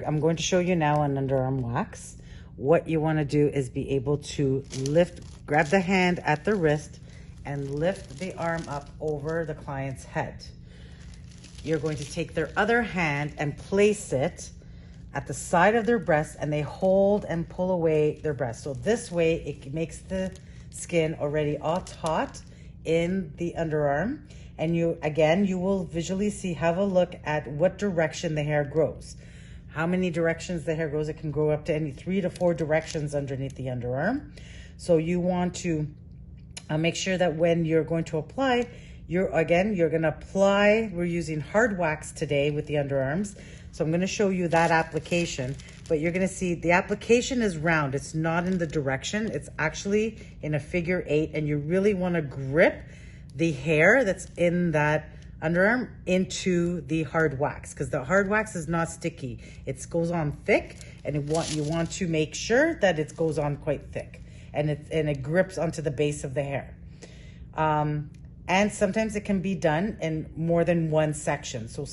I'm going to show you now on underarm wax. What you want to do is be able to grab the hand at the wrist and lift the arm up over the client's head. You're going to take their other hand and place it at the side of their breast, and they hold and pull away their breast. So this way it makes the skin already all taut in the underarm. And you will visually see, have a look at what direction the hair grows. How many directions the hair grows. It can grow up to any 3 to 4 directions underneath the underarm. So you want to make sure that when you're going to apply, you're going to apply, we're using hard wax today with the underarms. So I'm going to show you that application, but you're going to see the application is round. It's not in the direction. It's actually in a figure 8, and you really want to grip the hair that's in that underarm into the hard wax, because the hard wax is not sticky. It goes on thick, and you want to make sure that it goes on quite thick, and it grips onto the base of the hair. And sometimes it can be done in more than one section. So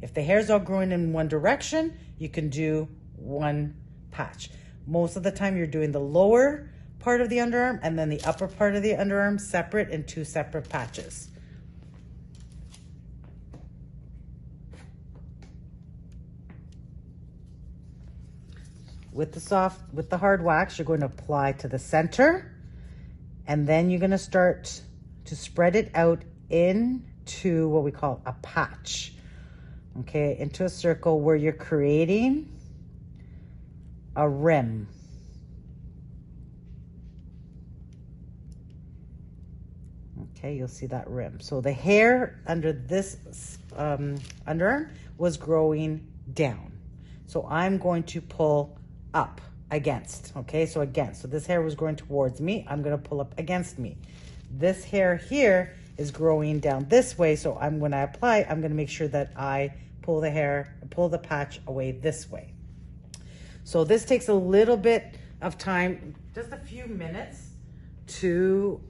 if the hair's all growing in one direction, you can do one patch. Most of the time you're doing the lower part of the underarm and then the upper part of the underarm separate in 2 separate patches. With the hard wax, you're going to apply to the center, and then you're going to start to spread it out into what we call a patch. Okay, into a circle where you're creating a rim. Okay, you'll see that rim. So the hair under this underarm was growing down. So I'm going to pull up against, okay? So against. So this hair was growing towards me. I'm going to pull up against me. This hair here is growing down this way. So when I apply, I'm going to make sure that I pull the patch away this way. So this takes a little bit of time, just a few minutes to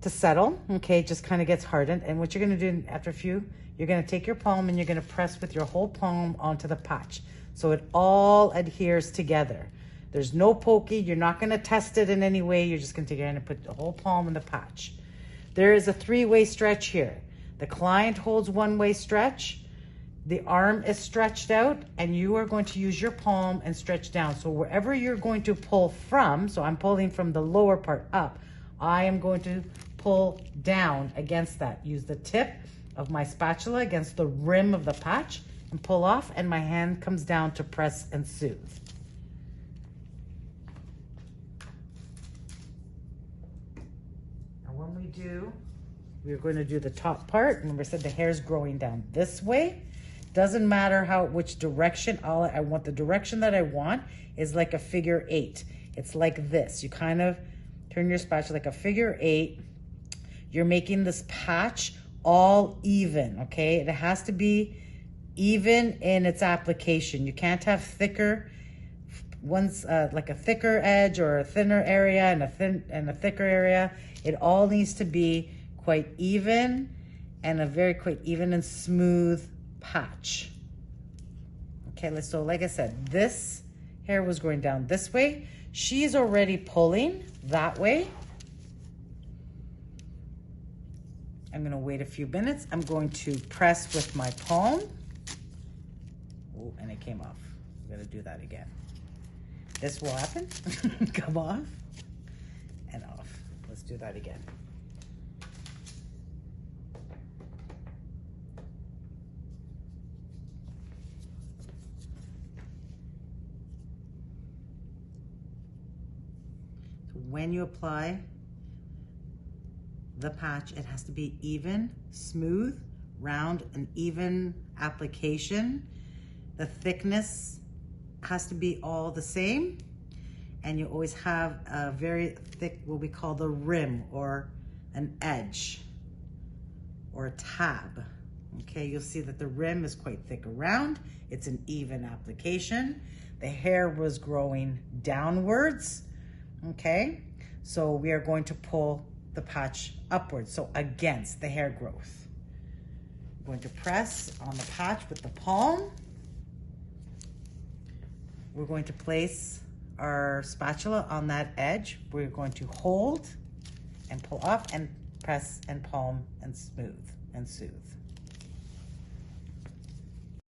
settle, okay? It just kind of gets hardened. And what you're going to do after a few, you're going to take your palm and you're going to press with your whole palm onto the patch, so it all adheres together. There's no pokey. You're not going to test it in any way. You're just going to take your hand and put the whole palm in the patch. There is a 3-way stretch here. The client holds 1-way stretch. The arm is stretched out, and you are going to use your palm and stretch down. So wherever you're going to pull from, so I'm pulling from the lower part up, I am going to pull down against that. Use the tip of my spatula against the rim of the patch and pull off, and my hand comes down to press and soothe. And when we do, we're going to do the top part. Remember I said the hair's growing down this way. Doesn't matter which direction. I want the direction that I want is like a figure 8. It's like this. You kind of turn your spatula like a figure 8. You're making this patch all even, okay? It has to be even in its application. You can't have thicker ones, like a thicker edge or a thinner area and a thicker area. It all needs to be quite even, and a very quite even and smooth patch. Okay, so like I said, this hair was going down this way. She's already pulling that way. I'm going to wait a few minutes. I'm going to press with my palm. Oh, and it came off. I'm going to do that again. This will happen. Come off and off. Let's do that again. So when you apply the patch, it has to be even, smooth, round, and even application. The thickness has to be all the same, and you always have a very thick, what we call the rim, or an edge or a tab. Okay, you'll see that the rim is quite thick around. It's an even application. The hair was growing downwards. Okay, so we are going to pull the patch upwards, so against the hair growth. I'm going to press on the patch with the palm. we're going to place our spatula on that edge. We're going to hold and pull off and press and palm and smooth and soothe.